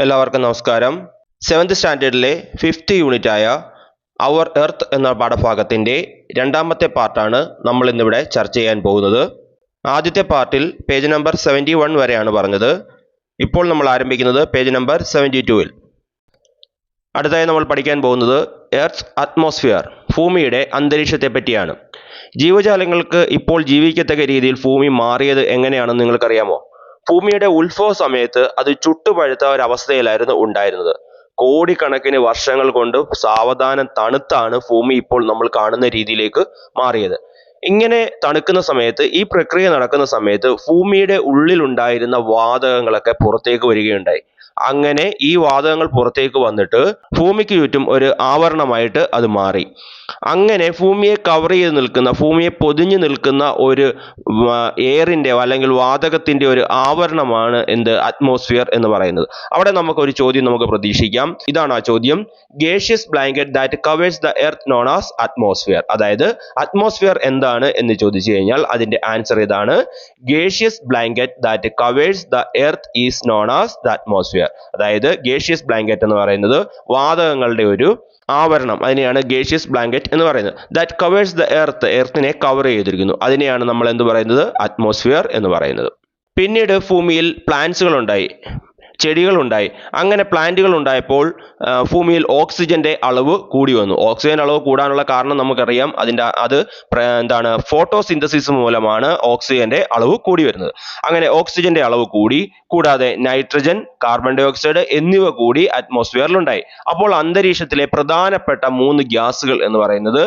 എല്ലാവർക്കും നമസ്കാരം. 7th സ്റ്റാൻഡേർഡിലെ 5th യൂണിറ്റായ അവർ earth എന്ന പാഠഭാഗത്തിൻ്റെ രണ്ടാമത്തെ പാർട്ടാണ് നമ്മൾ ഇന്നിവിടെ ചർച്ച ചെയ്യാൻ പോകുന്നത്. ആദ്യത്തെ പാർട്ടിൽ പേജ് നമ്പർ 71 വരെയാണ് പറഞ്ഞത്. ഇപ്പോൾ നമ്മൾ ആരംഭിക്കുന്നത് പേജ് നമ്പർ 72-ൽ. അടുത്തായി നമ്മൾ പഠിക്കാൻ പോകുന്നത് എർത്ത് അറ്റ്മോസ്ഫിയർ, ഭൂമിയുടെ അന്തരീക്ഷത്തെ പറ്റിയാണ്. ജീവജാലങ്ങൾക്ക് ഇപ്പോൾ ജീവിക്കത്തക്ക രീതിയിൽ ഭൂമി മാറിയത് എങ്ങനെയാണെന്ന് നിങ്ങൾക്കറിയാമോ? ഭൂമിയുടെ ഉത്ഭവ സമയത്ത് അത് ചുട്ടുപഴുത്ത ഒരവസ്ഥയിലായിരുന്നു ഉണ്ടായിരുന്നത്. കോടിക്കണക്കിന് വർഷങ്ങൾ കൊണ്ട് സാവധാനം തണുത്താണ് ഭൂമി ഇപ്പോൾ നമ്മൾ കാണുന്ന രീതിയിലേക്ക് മാറിയത്. ഇങ്ങനെ തണുക്കുന്ന സമയത്ത്, ഈ പ്രക്രിയ നടക്കുന്ന സമയത്ത് ഭൂമിയുടെ ഉള്ളിലുണ്ടായിരുന്ന വാതകങ്ങളൊക്കെ പുറത്തേക്ക് വരികയുണ്ടായി. അങ്ങനെ ഈ വാതകങ്ങൾ പുറത്തേക്ക് വന്നിട്ട് ഭൂമിക്ക് ചുറ്റും ഒരു ആവരണമായിട്ട് അത് മാറി. അങ്ങനെ ഭൂമിയെ കവർ ചെയ്ത് നിൽക്കുന്ന, ഭൂമിയെ പൊതിഞ്ഞു നിൽക്കുന്ന ഒരു എയറിൻ്റെ അല്ലെങ്കിൽ വാതകത്തിൻ്റെ ഒരു ആവരണമാണ് അറ്റ്മോസ്ഫിയർ എന്ന് പറയുന്നത്. അവിടെ നമുക്കൊരു ചോദ്യം നമുക്ക് പ്രതീക്ഷിക്കാം. ഇതാണ് ആ ചോദ്യം: gaseous blanket that covers the earth non as atmosphere. അതായത് അറ്റ്മോസ്ഫിയർ എന്താണ് എന്ന് ചോദിച്ചു കഴിഞ്ഞാൽ അതിൻ്റെ ആൻസർ ഇതാണ്: gaseous blanket that covers the earth is known as the atmosphere. അതായത് ഗേഷ്യസ് ബ്ലാങ്കറ്റ് എന്ന് പറയുന്നത് വാതകങ്ങളുടെ ഒരു ആവരണം, അതിനെയാണ് ഗേഷ്യസ് ബ്ലാങ്കറ്റ് എന്ന് പറയുന്നത്. ദാറ്റ് കവേഴ്സ് ദ എർത്ത്, എർത്തിനെ കവർ ചെയ്തിരിക്കുന്നു, അതിനെയാണ് നമ്മൾ എന്ത് പറയുന്നത്? അറ്റ്മോസ്ഫിയർ എന്ന് പറയുന്നത്. പിന്നീട് ഭൂമിയിൽ പ്ലാന്റ്സുകൾ ഉണ്ടായി, ചെടികളുണ്ടായി. അങ്ങനെ പ്ലാന്റുകൾ ഉണ്ടായപ്പോൾ ഭൂമിയിൽ ഓക്സിജന്റെ അളവ് കൂടി വന്നു. ഓക്സിജൻ അളവ് കൂടാനുള്ള കാരണം നമുക്കറിയാം. അത് ഫോട്ടോസിന്തസിസ് മൂലമാണ് ഓക്സിജന്റെ അളവ് കൂടി വരുന്നത്. അങ്ങനെ ഓക്സിജന്റെ അളവ് കൂടി, കൂടാതെ നൈട്രജൻ, കാർബൺ ഡൈ ഓക്സൈഡ് എന്നിവ കൂടി അറ്റ്മോസ്ഫിയറിലുണ്ടായി. അപ്പോൾ അന്തരീക്ഷത്തിലെ പ്രധാനപ്പെട്ട 3 ഗ്യാസുകൾ എന്ന് പറയുന്നത്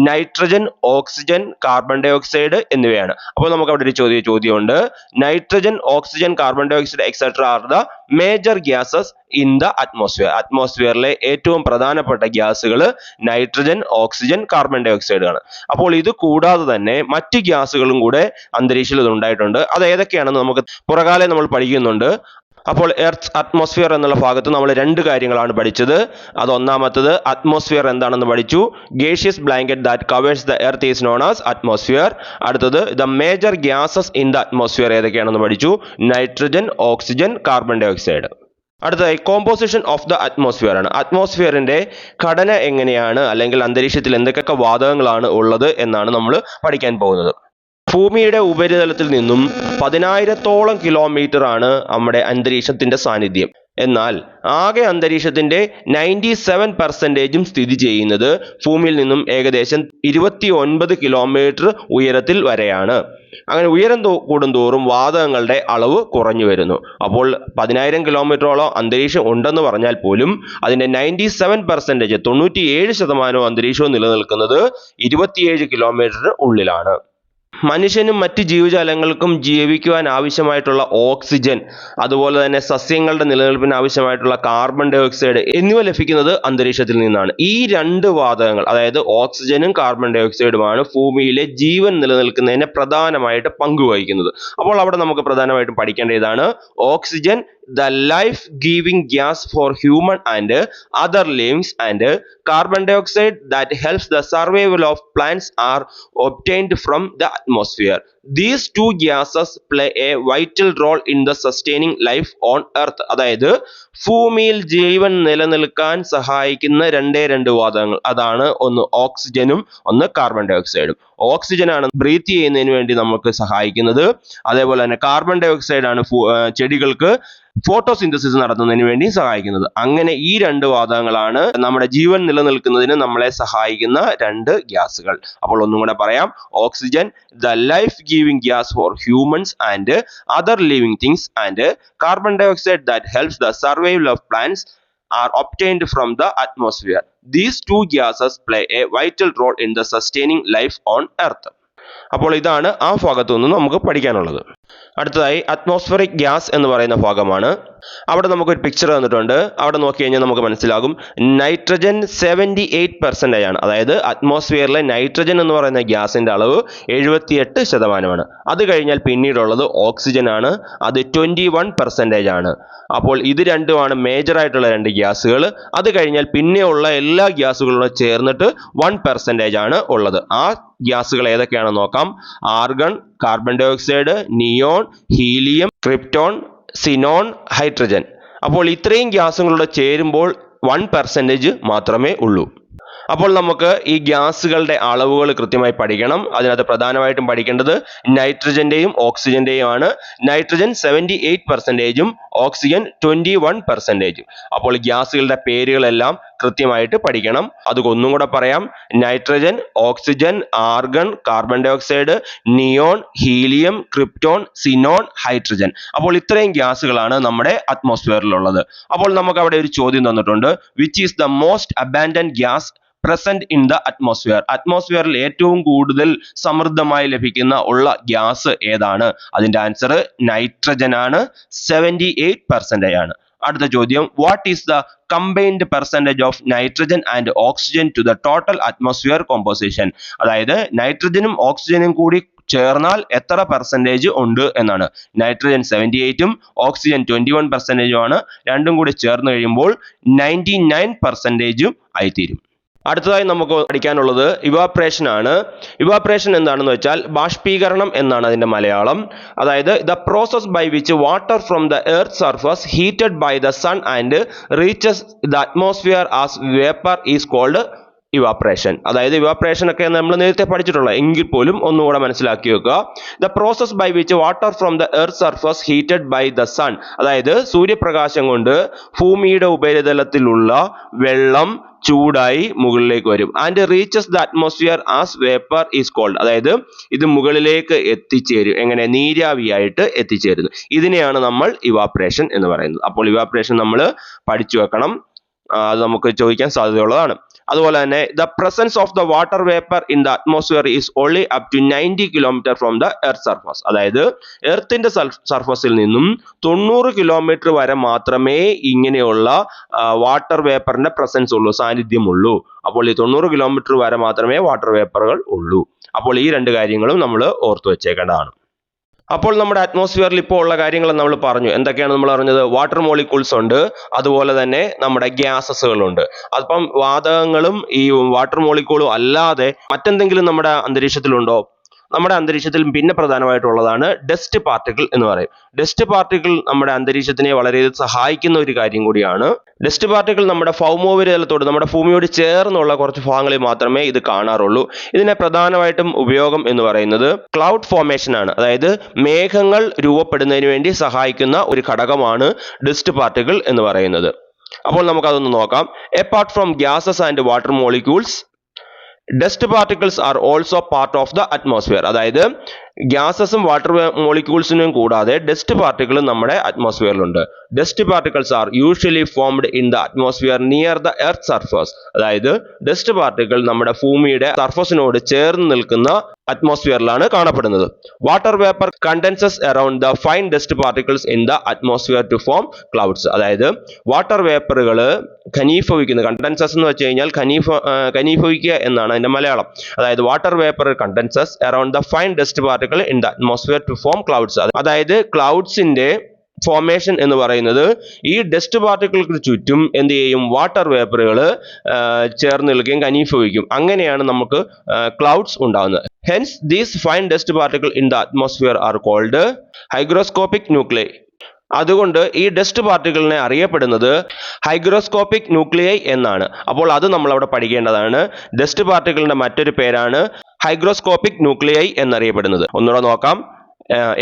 nitrogen, oxygen, carbon dioxide എന്നിവയാണ്. അപ്പോൾ നമുക്ക് അവിടെ ഒരു ചോദ്യമുണ്ട്. Nitrogen, oxygen, carbon dioxide etcetera are the major gases in the atmosphere. അറ്റ്മോസ്ഫിയറിലെ ഏറ്റവും പ്രധാനപ്പെട്ട ഗ്യാസുകൾ nitrogen, oxygen, carbon dioxide ആണ്. അപ്പോൾ ഇത് കൂടാതെ തന്നെ മറ്റ് ഗ്യാസുകളും കൂടെ അന്തരീക്ഷത്തിൽ ഉണ്ടായിട്ടുണ്ട്. അത് ഏതൊക്കെയാണെന്ന് നമുക്ക് പുറകാലെ നമ്മൾ പഠിക്കുന്നുണ്ട്. അപ്പോൾ എർത്ത് അറ്റ്മോസ്ഫിയർ എന്നുള്ള ഭാഗത്ത് നമ്മൾ 2 കാര്യങ്ങളാണ് പഠിച്ചത്. അത് ഒന്നാമത്തത് അറ്റ്മോസ്ഫിയർ എന്താണെന്ന് പഠിച്ചു. Gaseous blanket that covers the earth is known as atmosphere. അടുത്തത് the major gases in the atmosphere ഏതൊക്കെയാണെന്ന് പഠിച്ചു. Nitrogen, oxygen, carbon dioxide. അടുത്തതായി കോമ്പോസിഷൻ ഓഫ് ദ അറ്റ്മോസ്ഫിയർ ആണ്. അറ്റ്മോസ്ഫിയറിന്റെ ഘടന എങ്ങനെയാണ്, അല്ലെങ്കിൽ അന്തരീക്ഷത്തിൽ എന്തൊക്കെ വാതകങ്ങളാണ് ഉള്ളത് എന്നാണ് നമ്മൾ പഠിക്കാൻ പോകുന്നത്. ഭൂമിയുടെ ഉപരിതലത്തിൽ നിന്നും 10,000-ഓളം കിലോമീറ്റർ ആണ് നമ്മുടെ അന്തരീക്ഷത്തിന്റെ സാന്നിധ്യം. എന്നാൽ ആകെ അന്തരീക്ഷത്തിന്റെ 97% സ്ഥിതി ചെയ്യുന്നത് ഭൂമിയിൽ നിന്നും ഏകദേശം 29 കിലോമീറ്റർ ഉയരത്തിൽ വരെയാണ്. അങ്ങനെ ഉയരം കൂടുന്തോറും വാതകങ്ങളുടെ അളവ് കുറഞ്ഞു വരുന്നു. അപ്പോൾ 10,000 കിലോമീറ്ററോളം അന്തരീക്ഷം ഉണ്ടെന്ന് പറഞ്ഞാൽ പോലും അതിന്റെ 97%, 97% അന്തരീക്ഷവും നിലനിൽക്കുന്നത് 27 കിലോമീറ്റർ ഉള്ളിലാണ്. മനുഷ്യനും മറ്റ് ജീവജാലങ്ങൾക്കും ജീവിക്കുവാൻ ആവശ്യമായിട്ടുള്ള ഓക്സിജൻ, അതുപോലെ തന്നെ സസ്യങ്ങളുടെ നിലനിൽപ്പിന് ആവശ്യമായിട്ടുള്ള കാർബൺ ഡൈ ഓക്സൈഡ് എന്നിവ ലഭിക്കുന്നത് അന്തരീക്ഷത്തിൽ നിന്നാണ്. ഈ 2 വാതകങ്ങൾ, അതായത് ഓക്സിജനും കാർബൺ ഡൈ ഓക്സൈഡുമാണ് ഭൂമിയിലെ ജീവൻ നിലനിൽക്കുന്നതിന് പ്രധാനമായിട്ട് പങ്കുവഹിക്കുന്നത്. അപ്പോൾ അവിടെ നമുക്ക് പ്രധാനമായിട്ടും പഠിക്കേണ്ട ഇതാണ്: oxygen the life giving gas for human and other livings, and carbon dioxide that helps the survival of plants are obtained from the atmosphere. These 2 gases play a vital role in the sustaining life on earth. അതായത് ഭൂമിയിൽ ജീവൻ നിലനിൽക്കാൻ സഹായിക്കുന്ന 2 വാതകങ്ങൾ, അതാണ് ഒന്ന് ഓക്സിജനും ഒന്ന് carbon dye ഓക്സൈഡും. Oxygen ആണ് ബ്രീത്ത് ചെയ്യുന്നതിന് വേണ്ടി നമുക്ക് സഹായിക്കുന്നത്. അതേപോലെ തന്നെ കാർബൺ ഡൈ ഓക്സൈഡ് ആണ് ചെടികൾക്ക് ഫോട്ടോസിന്തസിസ് നടത്തുന്നതിന് വേണ്ടി സഹായിക്കുന്നത്. അങ്ങനെ ഈ 2 വാതകങ്ങളാണ് നമ്മുടെ ജീവൻ നിലനിൽക്കുന്നതിന് നമ്മളെ സഹായിക്കുന്ന 2 ഗ്യാസുകൾ. അപ്പോൾ ഒന്നും കൂടെ പറയാം: oxygen the life giving gas for humans and other living things, and carbon dioxide that helps the survival of plants are obtained from the atmosphere. These 2 gases play a vital role in the sustaining life on earth. അപ്പോൾ ഇതാണ് ആ ഭാഗത്തു നിന്ന് നമുക്ക് പഠിക്കാനുള്ളത്. അടുത്തതായി atmospheric gas എന്ന് പറയുന്ന ഭാഗമാണ്. അവിടെ നമുക്കൊരു പിക്ചർ തന്നിട്ടുണ്ട്. അവിടെ നോക്കി കഴിഞ്ഞാൽ നമുക്ക് മനസ്സിലാകും നൈട്രജൻ 78% ആണ്. അതായത് അറ്റ്മോസ്ഫിയറിലെ നൈട്രജൻ എന്ന് പറയുന്ന ഗ്യാസിന്റെ അളവ് 78%. അത് കഴിഞ്ഞാൽ പിന്നീടുള്ളത് ഓക്സിജൻ ആണ്, അത് 21% ആണ്. അപ്പോൾ ഇത് രണ്ടുമാണ് മേജർ ആയിട്ടുള്ള 2 ഗ്യാസുകൾ. അത് കഴിഞ്ഞാൽ പിന്നെയുള്ള എല്ലാ ഗ്യാസുകളും ചേർന്നിട്ട് 1% ആണ് ഉള്ളത്. ആ ഗ്യാസുകൾ ഏതൊക്കെയാണെന്ന് നോക്കാം: argon, carbon dioxide, neon, helium, krypton, xenon, hydrogen. അപ്പോൾ ഇത്രയും ഗ്യാസുകളുടെ ചേരുമ്പോൾ 1% മാത്രമേ ഉള്ളൂ. അപ്പോൾ നമുക്ക് ഈ ഗ്യാസുകളുടെ അളവുകൾ കൃത്യമായി പഠിക്കണം. അതിനകത്ത് പ്രധാനമായിട്ടും പഠിക്കേണ്ടത് നൈട്രജന്റെയും ഓക്സിജന്റെയും ആണ്. Nitrogen 78%, oxygen 21%. അപ്പോൾ ഗ്യാസുകളുടെ പേരുകളെല്ലാം കൃത്യമായിട്ട് പഠിക്കണം. അത് ഒന്നും കൂടെ പറയാം. Nitrogen, oxygen, argon, carbon dioxide, neon, helium, krypton, xenon, hydrogen. അപ്പോൾ ഇത്രയും ഗ്യാസുകളാണ് നമ്മുടെ അറ്റ്മോസ്ഫിയറിലുള്ളത്. അപ്പോൾ നമുക്ക് അവിടെ ഒരു ചോദ്യം തന്നിട്ടുണ്ട്. Which is the most abundant gas present in the atmosphere? അറ്റ്മോസ്ഫിയറിൽ ഏറ്റവും കൂടുതൽ സമൃദ്ധമായി ലഭിക്കുന്ന ഉള്ള ഗ്യാസ് ഏതാണ്? അതിന്റെ ആൻസർ നൈട്രജൻ ആണ്. 78% ആണ്. അടുത്ത ചോദ്യം, what is the combined percentage of nitrogen and oxygen to the total atmosphere composition? അതായത് നൈട്രജനും ഓക്സിജനും കൂടി ചേർന്നാൽ എത്ര പെർസെൻറ്റേജ് ഉണ്ട് എന്നാണ്. നൈട്രജൻ 78ഉം ഓക്സിജൻ 21% ആണ്. രണ്ടും കൂടി ചേർന്ന് കഴിയുമ്പോൾ 99% ആയിത്തീരും. അടുത്തതായി നമുക്ക് പഠിക്കാനുള്ളത് ഇവാപ്രേഷൻ ആണ്. ഇവാപ്രേഷൻ എന്താണെന്ന് വെച്ചാൽ ബാഷ്പീകരണം എന്നാണ് അതിന്റെ മലയാളം. അതായത് the process by which water from the earth surface heated by the sun and reaches the atmosphere as vapour is called evaporation. അതായത് ഇവാപ്രേഷൻ ഒക്കെ നമ്മൾ നേരത്തെ പഠിച്ചിട്ടുള്ള എങ്കിൽ പോലും ഒന്നുകൂടെ മനസ്സിലാക്കി വെക്കുക. The process by which water from the earth surface heated by the sun, അതായത് സൂര്യപ്രകാശം കൊണ്ട് ഭൂമിയുടെ ഉപരിതലത്തിലുള്ള വെള്ളം ചൂടായി മുകളിലേക്ക് വരും. And reaches the atmosphere as vapour is called, അതായത് ഇത് മുകളിലേക്ക് എത്തിച്ചേരും. എങ്ങനെ? നീരാവിയായിട്ട് എത്തിച്ചേരുന്നു. ഇതിനെയാണ് നമ്മൾ ഇവാപ്രേഷൻ എന്ന് പറയുന്നത്. അപ്പോൾ ഇവാപ്രേഷൻ നമ്മൾ പഠിച്ചു വെക്കണം. അത് നമുക്ക് ചോദിക്കാൻ സാധ്യതയുള്ളതാണ്. അതുപോലെ തന്നെ the presence of the water vapour in the atmosphere is only up to 90 kilometre from the earth surface. അതായത് എർത്തിന്റെ സർഫസിൽ നിന്നും 90 കിലോമീറ്റർ വരെ മാത്രമേ ഇങ്ങനെയുള്ള വാട്ടർ വേപ്പറിന്റെ പ്രസൻസ് ഉള്ളൂ, സാന്നിധ്യമുള്ളൂ. അപ്പോൾ ഈ 90 കിലോമീറ്റർ വരെ മാത്രമേ വാട്ടർ വേപ്പറുകൾ ഉള്ളൂ. അപ്പോൾ ഈ രണ്ട് കാര്യങ്ങളും നമ്മൾ ഓർത്തു വെച്ചേക്കേണ്ടതാണ്. അപ്പോൾ നമ്മുടെ അറ്റ്മോസ്ഫിയറിൽ ഇപ്പോൾ ഉള്ള കാര്യങ്ങൾ നമ്മൾ പറഞ്ഞു. എന്തൊക്കെയാണ് നമ്മൾ പറഞ്ഞത്? വാട്ടർ മോളിക്യൂൾസ് ഉണ്ട്, അതുപോലെ തന്നെ നമ്മുടെ ഗ്യാസസുകളുണ്ട്. അപ്പം വാതകങ്ങളും ഈ വാട്ടർ മോളിക്യൂളും അല്ലാതെ മറ്റെന്തെങ്കിലും നമ്മുടെ അന്തരീക്ഷത്തിലുണ്ടോ? നമ്മുടെ അന്തരീക്ഷത്തിൽ പിന്നെ പ്രധാനമായിട്ടുള്ളതാണ് ഡസ്റ്റ് പാർട്ടിക്കിൾ എന്ന് പറയും. ഡസ്റ്റ് പാർട്ടിക്കിൾ നമ്മുടെ അന്തരീക്ഷത്തിനെ വളരെ സഹായിക്കുന്ന ഒരു കാര്യം കൂടിയാണ്. ഡസ്റ്റ് പാർട്ടിക്കിൾ നമ്മുടെ ഭൗമോപരിതലത്തോട്, നമ്മുടെ ഭൂമിയോട് ചേർന്നുള്ള കുറച്ച് ഭാഗങ്ങളിൽ മാത്രമേ ഇത് കാണാറുള്ളൂ. ഇതിനെ പ്രധാനമായിട്ടും ഉപയോഗം എന്ന് പറയുന്നത് ക്ലൗഡ് ഫോർമേഷൻ ആണ്. അതായത് മേഘങ്ങൾ രൂപപ്പെടുന്നതിന് വേണ്ടി സഹായിക്കുന്ന ഒരു ഘടകമാണ് ഡസ്റ്റ് പാർട്ടിക്കിൾ എന്ന് പറയുന്നത്. അപ്പോൾ നമുക്കതൊന്ന് നോക്കാം. Apart from gases and water molecules, dust particles are also part of the atmosphere. അതായത് ഗ്യാസസും വാട്ടർ മോളിക്യൂൾസിനും കൂടാതെ ഡസ്റ്റ് പാർട്ടിക്കിളും നമ്മുടെ അറ്റ്മോസ്ഫിയറിലുണ്ട്. Dust particles are usually formed in the atmosphere near the earth surface. അതായത് ഡസ്റ്റ് പാർട്ടിക്കിൾ നമ്മുടെ ഭൂമിയുടെ സർഫസിനോട് ചേർന്ന് നിൽക്കുന്ന അറ്റ്മോസ്ഫിയറിലാണ് കാണപ്പെടുന്നത്. Water vapour condenses around the fine dust particles in the atmosphere to form clouds. അതായത് വാട്ടർ വേപ്പറുകൾ ഘനീഭവിക്കുന്നത്, കണ്ടൻസസ് എന്ന് വെച്ച് കഴിഞ്ഞാൽ ഘനീഭവിക്കുക എന്നാണ് അതിന്റെ മലയാളം. അതായത് water vapour condenses around the fine dust particle in the atmosphere to form clouds. അതായത് ക്ലൗഡ്സിന്റെ ഫോർമേഷൻ എന്ന് പറയുന്നത് ഈ ഡസ്റ്റ് പാർട്ടിക്കിൾക്ക് ചുറ്റും എന്ത് ചെയ്യും? വാട്ടർ വേപ്പറുകൾ ചേർന്ന് നിൽക്കുകയും ഘനീഭവിക്കും. അങ്ങനെയാണ് നമുക്ക് ക്ലൗഡ്സ് ഉണ്ടാകുന്നത്. Hence these fine dust particle in the atmosphere are called hygroscopic nuclei. അതുകൊണ്ട് ഈ ഡസ്റ്റ് പാർട്ടിക്കിളിനെ അറിയപ്പെടുന്നത് ഹൈഗ്രോസ്കോപ്പിക് ന്യൂക്ലിയൈ എന്നാണ്. അപ്പോൾ അത് നമ്മൾ അവിടെ പഠിക്കേണ്ടതാണ്. ഡസ്റ്റ് പാർട്ടിക്കിളിന്റെ മറ്റൊരു പേരാണ് ഹൈഗ്രോസ്കോപ്പിക് ന്യൂക്ലിയൈ എന്നറിയപ്പെടുന്നത്. ഒന്നുകൂടെ നോക്കാം.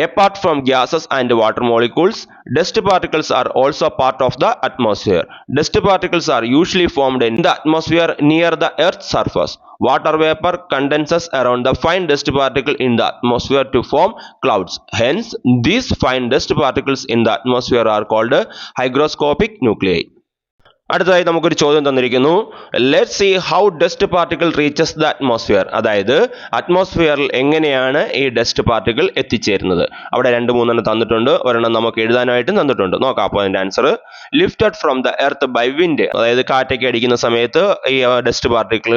Apart from gases and water molecules, dust particles are also part of the atmosphere. Dust particles are usually formed in the atmosphere near the Earth's surface. Water vapor condenses around the fine dust particle in the atmosphere to form clouds. Hence, these fine dust particles in the atmosphere are called hygroscopic nuclei. അടുത്തതായി നമുക്കൊരു ചോദ്യം തന്നിരിക്കുന്നു. Let's see how dust particle reaches the atmosphere. അതായത് അറ്റ്മോസ്ഫിയറിൽ എങ്ങനെയാണ് ഈ dust particle എത്തിച്ചേരുന്നത്? അവിടെ 2-3 തന്നിട്ടുണ്ട്, ഒരെണ്ണം നമുക്ക് എഴുതാനായിട്ടും തന്നിട്ടുണ്ട്. നോക്കാം. അപ്പോൾ അതിന്റെ answer lifted from the earth by wind. അതായത് കാറ്റൊക്കെ അടിക്കുന്ന സമയത്ത് ഈ ഡസ്റ്റ് പാർട്ടിക്കിൾ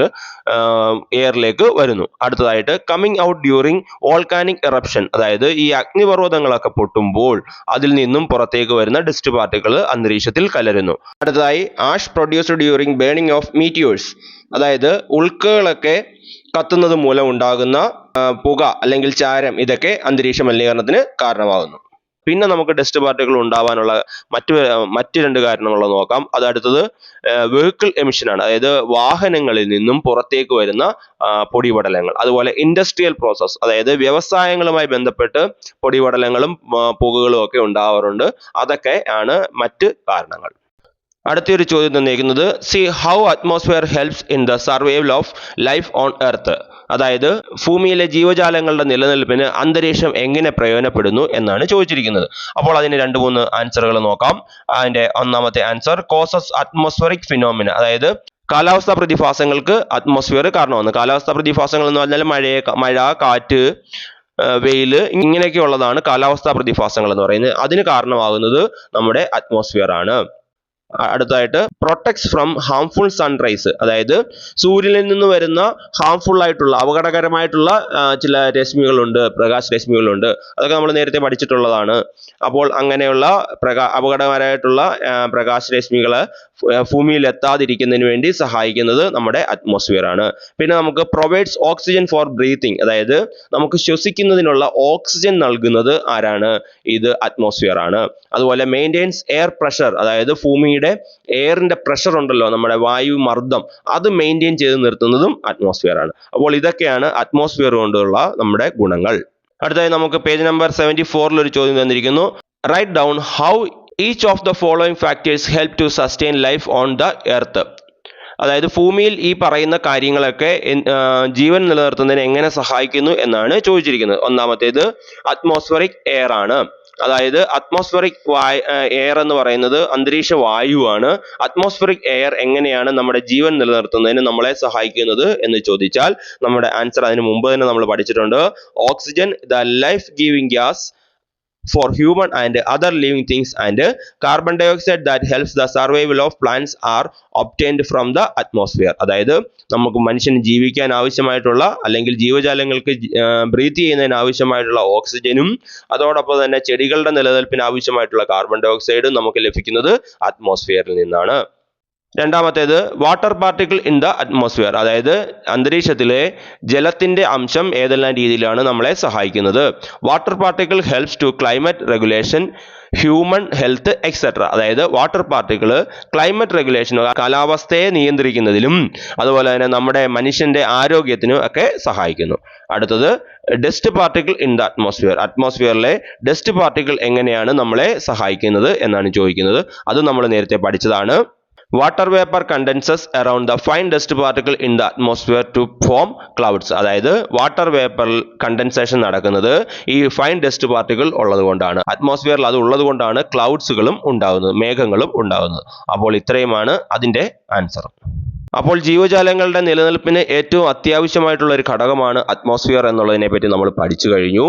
എയറിലേക്ക് വരുന്നു. അടുത്തതായിട്ട് coming out during volcanic eruption. അതായത് ഈ അഗ്നിപർവ്വതങ്ങളൊക്കെ പൊട്ടുമ്പോൾ അതിൽ നിന്നും പുറത്തേക്ക് വരുന്ന ഡസ്റ്റ് പാർട്ടിക്കിൾ അന്തരീക്ഷത്തിൽ കലരുന്നു. അടുത്തതായി ash produced during burning of meteors. അതായത് ഉൽക്കകളൊക്കെ കത്തുന്നത് മൂലം ഉണ്ടാകുന്ന പുക അല്ലെങ്കിൽ ചാരം, ഇതൊക്കെ അന്തരീക്ഷ മലിനീകരണത്തിന് കാരണമാകുന്നു. പിന്നെ നമുക്ക് ഡസ്റ്റ് പാർട്ടിക്കിൾ ഉണ്ടാവാനുള്ള മറ്റ് രണ്ട് കാരണങ്ങൾ നോക്കാം. അത് അടുത്തത് വെഹിക്കിൾ എമിഷൻ ആണ്, അതായത് വാഹനങ്ങളിൽ നിന്നും പുറത്തേക്ക് വരുന്ന പൊടിപടലങ്ങൾ. അതുപോലെ ഇൻഡസ്ട്രിയൽ പ്രോസസ്, അതായത് വ്യവസായങ്ങളുമായി ബന്ധപ്പെട്ട് പൊടിപടലങ്ങളും പുകകളും ഒക്കെ ഉണ്ടാവാറുണ്ട്. അതൊക്കെ ആണ് മറ്റ് കാരണങ്ങൾ. അടുത്തൊരു ചോദ്യം തന്നിരിക്കുന്നത്, see how atmosphere helps in the survival of life on earth. അതായത് ഭൂമിയിലെ ജീവജാലങ്ങളുടെ നിലനിൽപ്പിന് അന്തരീക്ഷം എങ്ങനെ പ്രയോജനപ്പെടുന്നു എന്നാണ് ചോദിച്ചിരിക്കുന്നത്. അപ്പോൾ അതിന് 2-3 ആൻസറുകൾ നോക്കാം. അതിന്റെ ഒന്നാമത്തെ ആൻസർ, കോസസ് അറ്റ്മോസ്ഫിയറിക് ഫിനോമിന, അതായത് കാലാവസ്ഥാ പ്രതിഭാസങ്ങൾക്ക് അറ്റ്മോസ്ഫിയർ കാരണമാണ്. കാലാവസ്ഥാ പ്രതിഭാസങ്ങൾ എന്ന് പറഞ്ഞാൽ മഴ, കാറ്റ്, വെയില്, ഇങ്ങനെയൊക്കെയുള്ളതാണ് കാലാവസ്ഥാ പ്രതിഭാസങ്ങൾ എന്ന് പറയുന്നത്. അതിന് കാരണമാകുന്നത് നമ്മുടെ അറ്റ്മോസ്ഫിയർ ആണ്. അടുത്തായിട്ട്, പ്രൊട്ടക്ട്സ് ഫ്രം ഹാംഫുൾ സൺറൈസ്, അതായത് സൂര്യനിൽ നിന്ന് വരുന്ന ഹാംഫുൾ ആയിട്ടുള്ള അപകടകരമായിട്ടുള്ള ചില രശ്മികളുണ്ട്, പ്രകാശ രശ്മികളുണ്ട്. അതൊക്കെ നമ്മൾ നേരത്തെ പഠിച്ചിട്ടുള്ളതാണ്. അപ്പോൾ അങ്ങനെയുള്ള അപകടകരമായിട്ടുള്ള പ്രകാശ രശ്മികള് ഭൂമിയിൽ എത്താതിരിക്കുന്നതിന് വേണ്ടി സഹായിക്കുന്നത് നമ്മുടെ അറ്റ്മോസ്ഫിയർ ആണ്. പിന്നെ നമുക്ക് പ്രൊവൈഡ്സ് ഓക്സിജൻ ഫോർ ബ്രീത്തിങ്, അതായത് നമുക്ക് ശ്വസിക്കുന്നതിനുള്ള ഓക്സിജൻ നൽകുന്നത് ആരാണ്? ഇത് അറ്റ്മോസ്ഫിയർ ആണ്. അതുപോലെ മെയിൻറ്റെയിൻസ് എയർ പ്രഷർ, അതായത് ഭൂമിയുടെ എയറിന്റെ പ്രഷർ ഉണ്ടല്ലോ, നമ്മുടെ വായു മർദ്ദം, അത് മെയിൻറ്റെയിൻ ചെയ്ത് നിർത്തുന്നതും അറ്റ്മോസ്ഫിയർ ആണ്. അപ്പോൾ ഇതൊക്കെയാണ് അറ്റ്മോസ്ഫിയർ കൊണ്ടുള്ള നമ്മുടെ ഗുണങ്ങൾ. അടുത്തായി നമുക്ക് പേജ് നമ്പർ 74 ഒരു ചോദ്യം തന്നിരിക്കുന്നു. Write down how each of the following factors help to sustain life on the earth. അതായത് ഭൂമിയിൽ ഈ പറയുന്ന കാര്യങ്ങളൊക്കെ ജീവൻ നിലനിർത്തുന്നതിന് എങ്ങനെ സഹായിക്കുന്നു എന്നാണ് ചോദിച്ചിരിക്കുന്നത്. ഒന്നാമത്തേത് അറ്റ്മോസ്ഫറിക് എയർ ആണ്. അതായത് അറ്റ്മോസ്ഫറിക് എയർ എന്ന് പറയുന്നത് അന്തരീക്ഷ വായുവാണ്. അറ്റ്മോസ്ഫറിക് എയർ എങ്ങനെയാണ് നമ്മുടെ ജീവൻ നിലനിർത്തുന്നതിന് നമ്മളെ സഹായിക്കുന്നത് എന്ന് ചോദിച്ചാൽ നമ്മുടെ ആൻസർ അതിന് മുമ്പ് തന്നെ നമ്മൾ പഠിച്ചിട്ടുണ്ട്. Oxygen, the life giving gas for human and other living things, and carbon dioxide that helps the survival of plants are obtained from the atmosphere. അതായത് നമുക്ക് മനുഷ്യന് ജീവിക്കാൻ ആവശ്യമായിട്ടുള്ള അല്ലെങ്കിൽ ജീവജാലങ്ങൾക്ക് ബ്രീത്ത് ചെയ്യുന്നതിന് ആവശ്യമായിട്ടുള്ള ഓക്സിജനും അതോടൊപ്പം തന്നെ ചെടികളുടെ നിലനിൽപ്പിന് ആവശ്യമായിട്ടുള്ള കാർബൺ ഡൈ ഓക്സൈഡും നമുക്ക് ലഭിക്കുന്നത് അറ്റ്മോസ്ഫിയറിൽ നിന്നാണ്. രണ്ടാമത്തേത് water particle in the atmosphere, അതായത് അന്തരീക്ഷത്തിലെ ജലത്തിന്റെ അംശം ഏതെല്ലാം രീതിയിലാണ് നമ്മളെ സഹായിക്കുന്നത്. Water particle helps to climate regulation, human health etcetera. അതായത് വാട്ടർ പാർട്ടിക്കിൾ ക്ലൈമറ്റ് റെഗുലേഷൻ, കാലാവസ്ഥയെ നിയന്ത്രിക്കുന്നതിലും അതുപോലെ തന്നെ നമ്മുടെ മനുഷ്യന്റെ ആരോഗ്യത്തിനും ഒക്കെ സഹായിക്കുന്നു. അടുത്തത് dust particle in the atmosphere. അറ്റ്മോസ്ഫിയറിലെ ഡസ്റ്റ് പാർട്ടിക്കിൾ എങ്ങനെയാണ് നമ്മളെ സഹായിക്കുന്നത് എന്നാണ് ചോദിക്കുന്നത്. അത് നമ്മൾ നേരത്തെ പഠിച്ചതാണ്. Water vapour condenses around the fine dust particle in the atmosphere to form clouds. അതായത് വാട്ടർ വേപ്പറിൽ കണ്ടൻസേഷൻ നടക്കുന്നത് ഈ ഫൈൻ ഡസ്റ്റ് പാർട്ടിക്കിൾ ഉള്ളത് കൊണ്ടാണ്. അറ്റ്മോസ്ഫിയറിൽ അത് ഉള്ളത് കൊണ്ടാണ് ക്ലൗഡ്സുകളും ഉണ്ടാകുന്നത്, മേഘങ്ങളും ഉണ്ടാകുന്നത്. അപ്പോൾ ഇത്രയുമാണ് അതിന്റെ ആൻസർ. അപ്പോൾ ജീവജാലങ്ങളുടെ നിലനിൽപ്പിന് ഏറ്റവും അത്യാവശ്യമായിട്ടുള്ള ഒരു ഘടകമാണ് അറ്റ്മോസ്ഫിയർ എന്നുള്ളതിനെ പറ്റി നമ്മൾ പഠിച്ചു കഴിഞ്ഞു.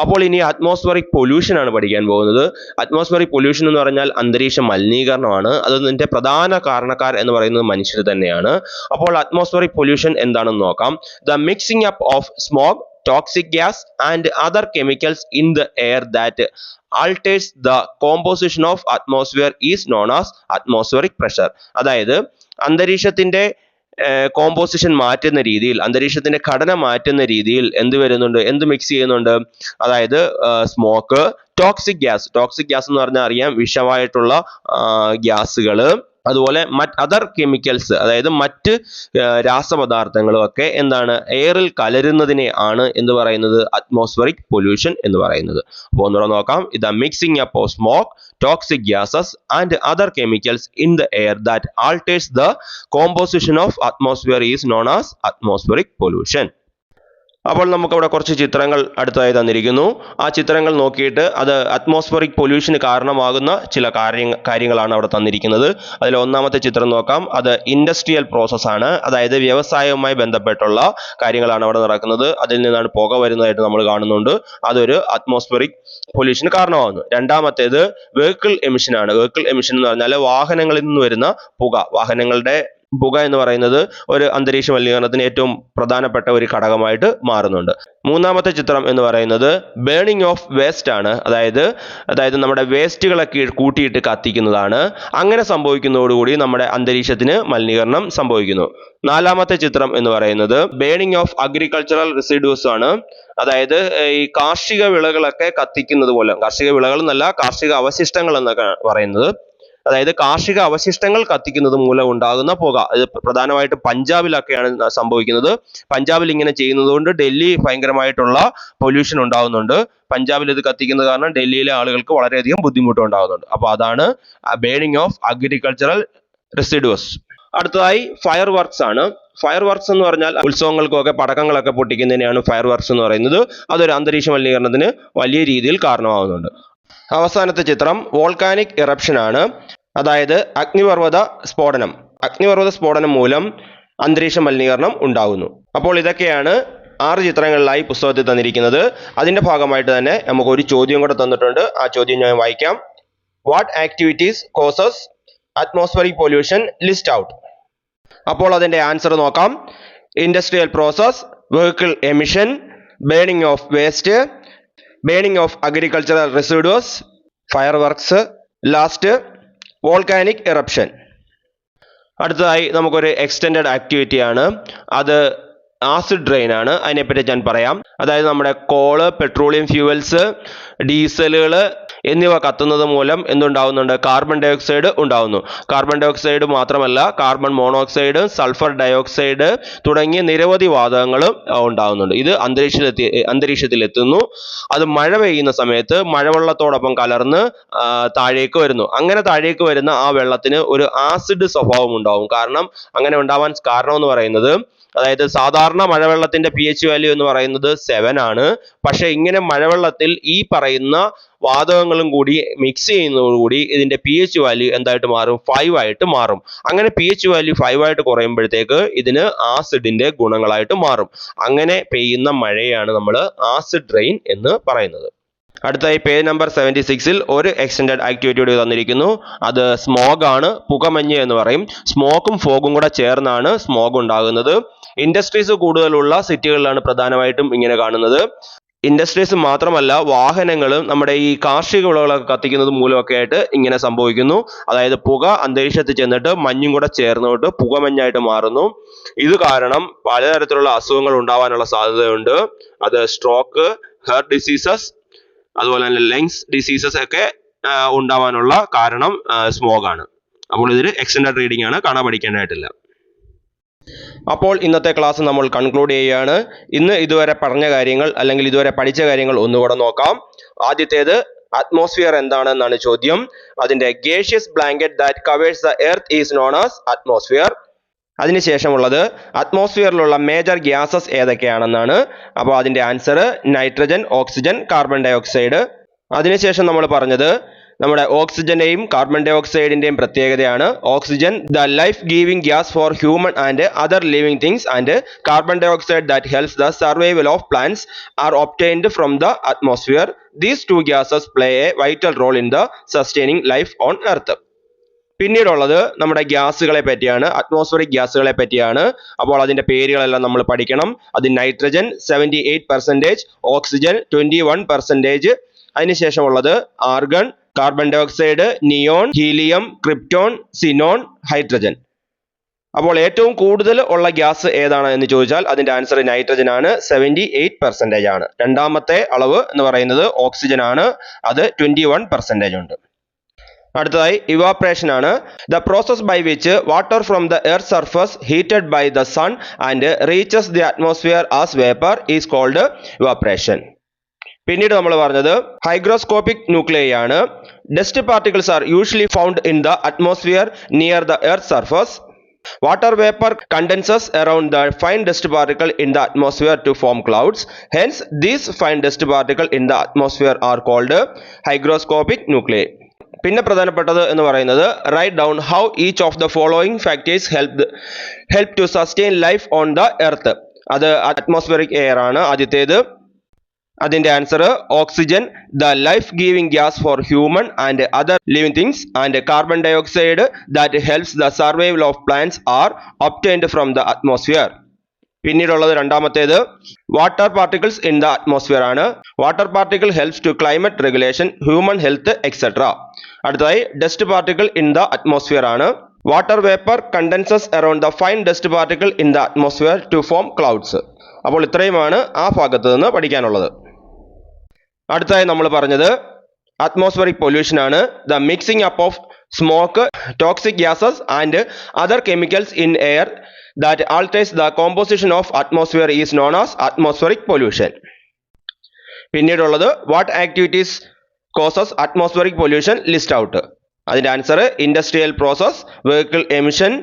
അപ്പോൾ ഇനി അറ്റ്മോസ്ഫറിക് പൊല്യൂഷൻ ആണ് പഠിക്കാൻ പോകുന്നത്. അറ്റ്മോസ്ഫറിക് പൊല്യൂഷൻ എന്ന് പറഞ്ഞാൽ അന്തരീക്ഷ മലിനീകരണമാണ്. അതിന്റെ പ്രധാന കാരണക്കാർ എന്ന് പറയുന്നത് മനുഷ്യർ തന്നെയാണ്. അപ്പോൾ അറ്റ്മോസ്ഫറിക് പൊല്യൂഷൻ എന്താണെന്ന് നോക്കാം. The mixing up of smoke, toxic gas and other chemicals in the air that alters the composition of atmosphere is known as atmospheric pressure. അതായത് അന്തരീക്ഷത്തിന്റെ കോമ്പോസിഷൻ മാറ്റുന്ന രീതിയിൽ, അന്തരീക്ഷത്തിന്റെ ഘടന മാറ്റുന്ന രീതിയിൽ എന്ത് മിക്സ് ചെയ്യുന്നുണ്ട്? അതായത് സ്മോക്ക്, ടോക്സിക് ഗ്യാസ് എന്ന് പറഞ്ഞാൽ അറിയാം, വിഷമായിട്ടുള്ള ഗ്യാസുകള്, അതുപോലെ അതർ കെമിക്കൽസ്, അതായത് മറ്റ് രാസപദാർത്ഥങ്ങളും ഒക്കെ എന്താണ് എയറിൽ കലരുന്നതിനെ ആണ് എന്ത് പറയുന്നത്? അറ്റ്മോസ്ഫറിക് പൊല്യൂഷൻ എന്ന് പറയുന്നത്. അപ്പോൾ ഒന്നുകൂടെ നോക്കാം. ഇത് mixing up of smoke, toxic gases and other chemicals in the air that alters the composition of atmosphere is known as atmospheric pollution. അപ്പോൾ നമുക്കവിടെ കുറച്ച് ചിത്രങ്ങൾ അടുത്തതായി തന്നിരിക്കുന്നു. ആ ചിത്രങ്ങൾ നോക്കിയിട്ട് അത് അറ്റ്മോസ്ഫറിക് പൊല്യൂഷന് കാരണമാകുന്ന ചില കാര്യങ്ങളാണ് അവിടെ തന്നിരിക്കുന്നത്. അതിൽ ഒന്നാമത്തെ ചിത്രം നോക്കാം. അത് ഇൻഡസ്ട്രിയൽ പ്രോസസ് ആണ്. അതായത് വ്യവസായവുമായി ബന്ധപ്പെട്ടുള്ള കാര്യങ്ങളാണ് അവിടെ നടക്കുന്നത്. അതിൽ നിന്നാണ് പുക വരുന്നതായിട്ട് നമ്മൾ കാണുന്നുണ്ട്. അതൊരു അറ്റ്മോസ്ഫറിക് പൊല്യൂഷന് കാരണമാകുന്നു. രണ്ടാമത്തേത് വെഹിക്കിൾ എമിഷൻ ആണ്. വെഹിക്കിൾ എമിഷൻ എന്ന് പറഞ്ഞാൽ വാഹനങ്ങളിൽ നിന്ന് വരുന്ന പുക, വാഹനങ്ങളുടെ പുക എന്ന് പറയുന്നത് ഒരു അന്തരീക്ഷ മലിനീകരണത്തിന് ഏറ്റവും പ്രധാനപ്പെട്ട ഒരു ഘടകമായിട്ട് മാറുന്നുണ്ട്. മൂന്നാമത്തെ ചിത്രം എന്ന് പറയുന്നത് ബേണിംഗ് ഓഫ് വേസ്റ്റ് ആണ്. അതായത് നമ്മുടെ വേസ്റ്റുകളൊക്കെ കൂട്ടിയിട്ട് കത്തിക്കുന്നതാണ്. അങ്ങനെ സംഭവിക്കുന്നതോടുകൂടി നമ്മുടെ അന്തരീക്ഷത്തിന് മലിനീകരണം സംഭവിക്കുന്നു. നാലാമത്തെ ചിത്രം എന്ന് പറയുന്നത് ബേണിംഗ് ഓഫ് അഗ്രികൾച്ചറൽ റെസിഡ്യൂസ് ആണ്. അതായത് ഈ കാർഷിക വിളകളൊക്കെ കത്തിക്കുന്നത് മൂലം, കാർഷിക വിളകൾ എന്നല്ല, കാർഷിക അവശിഷ്ടങ്ങൾ എന്നൊക്കെ പറയുന്നത്, അതായത് കാർഷിക അവശിഷ്ടങ്ങൾ കത്തിക്കുന്നത് മൂലം ഉണ്ടാകുന്ന പുക. ഇത് പ്രധാനമായിട്ടും പഞ്ചാബിലൊക്കെയാണ് സംഭവിക്കുന്നത്. പഞ്ചാബിൽ ഇങ്ങനെ ചെയ്യുന്നത് കൊണ്ട് ഡൽഹി ഭയങ്കരമായിട്ടുള്ള പൊല്യൂഷൻ ഉണ്ടാകുന്നുണ്ട്. പഞ്ചാബിൽ ഇത് കത്തിക്കുന്നത് കാരണം ഡൽഹിയിലെ ആളുകൾക്ക് വളരെയധികം ബുദ്ധിമുട്ട് ഉണ്ടാകുന്നുണ്ട്. അപ്പോൾ അതാണ് ബേണിംഗ് ഓഫ് അഗ്രികൾച്ചറൽ റെസിഡ്യൂസ്. അടുത്തതായി ഫയർ വർക്ക്സ് ആണ്. ഫയർ വർക്ക്സ് എന്ന് പറഞ്ഞാൽ ഉത്സവങ്ങൾക്കൊക്കെ പടക്കങ്ങളൊക്കെ പൊട്ടിക്കുന്നതിനെയാണ് ഫയർ വർക്ക്സ് എന്ന് പറയുന്നത്. അതൊരു അന്തരീക്ഷ മലിനീകരണത്തിന് വലിയ രീതിയിൽ കാരണമാകുന്നുണ്ട്. അവസാനത്തെ ചിത്രം വോൾക്കാനിക് ഇറപ്ഷൻ ആണ്. അതായത് അഗ്നിപർവ്വത സ്ഫോടനം. അഗ്നിപർവ്വത സ്ഫോടനം മൂലം അന്തരീക്ഷ മലിനീകരണം ഉണ്ടാകുന്നു. അപ്പോൾ ഇതൊക്കെയാണ് 6 ചിത്രങ്ങളിലായി പുസ്തകത്തിൽ തന്നിരിക്കുന്നത്. അതിൻ്റെ ഭാഗമായിട്ട് തന്നെ നമുക്ക് ഒരു ചോദ്യം കൂടെ തന്നിട്ടുണ്ട്. ആ ചോദ്യം ഞാൻ വായിക്കാം. What activities causes atmospheric pollution list out. അപ്പോൾ അതിൻ്റെ ആൻസർ നോക്കാം. Industrial process, vehicle emission, burning of waste, burning of agricultural residues, fire works, last volcanic eruption. അടുത്തതായി നമുക്കൊരു എക്സ്റ്റെൻഡഡ് ആക്ടിവിറ്റി ആണ്. അത് ആസിഡ് റെയിൻ ആണ്. അതിനെപ്പറ്റി ഞാൻ പറയാം. അതായത് നമ്മുടെ കോള്, പെട്രോളിയം ഫ്യൂവൽസ്, ഡീസലുകൾ എന്നിവ കത്തുന്നത് മൂലം എന്തുണ്ടാവുന്നുണ്ട്? കാർബൺ ഡൈ ഓക്സൈഡ് ഉണ്ടാവുന്നു. കാർബൺ ഡൈ ഓക്സൈഡ് മാത്രമല്ല, കാർബൺ മോണോക്സൈഡ്, സൾഫർ ഡയോക്സൈഡ് തുടങ്ങിയ നിരവധി വാതകങ്ങളും ഉണ്ടാവുന്നുണ്ട്. ഇത് അന്തരീക്ഷത്തിലെത്തുന്നു. അത് മഴ പെയ്യുന്ന സമയത്ത് മഴവെള്ളത്തോടൊപ്പം കലർന്ന് താഴേക്ക് വരുന്നു. അങ്ങനെ താഴേക്ക് വരുന്ന ആ വെള്ളത്തിന് ഒരു ആസിഡ് സ്വഭാവം ഉണ്ടാവും. അങ്ങനെ ഉണ്ടാവാൻ കാരണം എന്ന് പറയുന്നത്, അതായത് സാധാരണ മഴവെള്ളത്തിന്റെ pH വാല്യൂ എന്ന് പറയുന്നത് 7 ആണ്. പക്ഷെ ഇങ്ങനെ മഴവെള്ളത്തിൽ ഈ പറയുന്ന വാതകങ്ങളും കൂടി മിക്സ് ചെയ്യുന്നതോടുകൂടി ഇതിന്റെ pH വാല്യൂ എന്തായിട്ട് മാറും? 5 ആയിട്ട് മാറും. അങ്ങനെ pH വാല്യൂ 5 ആയിട്ട് കുറയുമ്പോഴത്തേക്ക് ഇതിന് ആസിഡിന്റെ ഗുണങ്ങളായിട്ട് മാറും. അങ്ങനെ പെയ്യുന്ന മഴയാണ് നമ്മൾ ആസിഡ് റെയിൻ എന്ന് പറയുന്നത്. അടുത്തായി പേജ് നമ്പർ 76-ൽ ഒരു എക്സ്റ്റെൻഡഡ് ആക്ടിവിറ്റിയോട് തന്നിരിക്കുന്നു. അത് സ്മോഗ് ആണ്. പുകമഞ്ഞ് എന്ന് പറയും. സ്മോക്കും ഫോഗും കൂടെ ചേർന്നാണ് സ്മോഗ് ഉണ്ടാകുന്നത്. ഇൻഡസ്ട്രീസ് കൂടുതലുള്ള സിറ്റികളിലാണ് പ്രധാനമായിട്ടും ഇങ്ങനെ കാണുന്നത്. ഇൻഡസ്ട്രീസ് മാത്രമല്ല, വാഹനങ്ങളും നമ്മുടെ ഈ കാർഷിക വിളകളൊക്കെ കത്തിക്കുന്നത് മൂലമൊക്കെ ആയിട്ട് ഇങ്ങനെ സംഭവിക്കുന്നു. അതായത് പുക അന്തരീക്ഷത്തിൽ ചെന്നിട്ട് മഞ്ഞും കൂടെ ചേർന്നിട്ട് പുകമഞ്ഞായിട്ട് മാറുന്നു. ഇത് കാരണം പലതരത്തിലുള്ള അസുഖങ്ങൾ ഉണ്ടാവാനുള്ള സാധ്യതയുണ്ട്. അത് സ്ട്രോക്ക്, ഹാർട്ട് ഡിസീസസ്, അതുപോലെ തന്നെ ലങ്സ് ഡിസീസസ് ഒക്കെ ഉണ്ടാവാനുള്ള കാരണം സ്മോഗ് ആണ്. അപ്പോൾ ഇതൊരു എക്സ്റ്റെൻഡഡ് റീഡിംഗ് ആണ്, കാണാൻ പഠിക്കേണ്ടതായിട്ടില്ല. അപ്പോൾ ഇന്നത്തെ ക്ലാസ് നമ്മൾ കൺക്ലൂഡ് ചെയ്യുകയാണ്. ഇന്ന് ഇതുവരെ പറഞ്ഞ കാര്യങ്ങൾ അല്ലെങ്കിൽ ഇതുവരെ പഠിച്ച കാര്യങ്ങൾ ഒന്നുകൂടെ നോക്കാം. ആദ്യത്തേത് അറ്റ്മോസ്ഫിയർ എന്താണെന്നാണ് ചോദ്യം. അതിന്റെ gaseous blanket that covers the earth is known as atmosphere. അതിനുശേഷമുള്ളത് അറ്റ്മോസ്ഫിയറിലുള്ള മേജർ ഗ്യാസസ് ഏതൊക്കെയാണെന്നാണ്. അപ്പോൾ അതിന്റെ answer nitrogen, oxygen, carbon dioxide. അതിനുശേഷം നമ്മൾ പറഞ്ഞത് നമ്മുടെ ഓക്സിജന്റെയും കാർബൺ ഡൈ ഓക്സൈഡിന്റെയും പ്രത്യേകതയാണ്. Oxygen the life giving gas for human and other living things, and carbon dioxide that helps the survival of plants are obtained from the atmosphere. These two gases play a vital role in the sustaining life on earth. പിന്നീടുള്ളത് നമ്മുടെ ഗ്യാസുകളെ പറ്റിയാണ്, atmospheric ഗ്യാസുകളെ പറ്റിയാണ്. അപ്പോൾ അതിന്റെ പേരുകളെല്ലാം നമ്മൾ പഠിക്കണം. അത് നൈട്രജൻ 78%, ഓക്സിജൻ 21%. അതിനുശേഷമുള്ളത് argon, carbon dioxide, neon, helium, krypton, xenon, hydrogen. അപ്പോൾ ഏറ്റവും കൂടുതൽ ഉള്ള ഗ്യാസ് ഏതാണ് എന്ന് ചോദിച്ചാൽ അതിന്റെ ആൻസർ നൈട്രജൻ ആണ്. 78% ആണ്. രണ്ടാമത്തെ അളവ് എന്ന് പറയുന്നത് ഓക്സിജൻ ആണ്. അത് 21% ഉണ്ട്. അടുത്തതായി ഇവാപ്രേഷൻ ആണ്. The process by which water from the earth surface heated by the sun and reaches the atmosphere as vapour is called evaporation. പിന്നീട് നമ്മൾ പറഞ്ഞത് ഹൈഗ്രോസ്കോപ്പിക് ന്യൂക്ലിയൈ ആണ്. Dust particles are usually found in the atmosphere near the earth surface. Water vapor condenses around the fine dust particle in the atmosphere to form clouds. Hence, these fine dust particles in the atmosphere are called hygroscopic nuclei. പിന്നെ പ്രധാനപ്പെട്ടത് എന്ന് പറയുന്നത് write down how each of the following factors help to sustain life on the earth. അത് atmospheric air ആണ് ആദ്യത്തേത്. അതിൻ്റെ answer oxygen, the life giving gas for human and other living things, and carbon dioxide that helps the survival of plants are obtained from the atmosphere. പിന്നീടുള്ളത് രണ്ടാമത്തേത് water particles in the atmosphere ആണ്. Water particle helps to climate regulation, human health etcetera. അടുത്തതായി dust particle in the atmosphere ആണ്. Water vapour condenses around the fine dust particle in the atmosphere to form clouds. അപ്പോൾ ഇത്രയുമാണ് ആ ഭാഗത്ത് നിന്ന് പഠിക്കാനുള്ളത്. അടുത്തായി നമ്മൾ പറഞ്ഞത് അറ്റ്മോസ്ഫിയറിക് പൊല്യൂഷൻ ആണ്. The mixing up of smoke, toxic gases and other chemicals in air that alters the composition of atmosphere is known as atmospheric pollution. പിന്നീടുള്ളത് what activities causes atmospheric pollution, list out. അതിൻ്റെ answer industrial process, vehicle emission,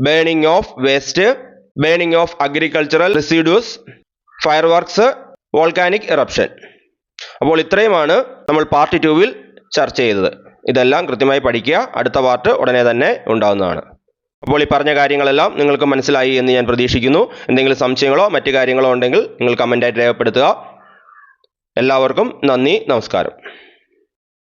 burning of waste, burning of agricultural residues, fire works, volcanic eruption. അപ്പോൾ ഇത്രയുമാണ് നമ്മൾ part 2-വിൽ ചർച്ച ചെയ്തത്. ഇതെല്ലാം കൃത്യമായി പഠിക്കുക. അടുത്ത പാർട്ട് ഉടനെ തന്നെ ഉണ്ടാകുന്നതാണ്. അപ്പോൾ ഈ പറഞ്ഞ കാര്യങ്ങളെല്ലാം നിങ്ങൾക്ക് മനസ്സിലായി എന്ന് ഞാൻ പ്രതീക്ഷിക്കുന്നു. എന്തെങ്കിലും സംശയങ്ങളോ മറ്റു കാര്യങ്ങളോ ഉണ്ടെങ്കിൽ നിങ്ങൾ കമൻ്റായിട്ട് രേഖപ്പെടുത്തുക. എല്ലാവർക്കും നന്ദി, നമസ്കാരം.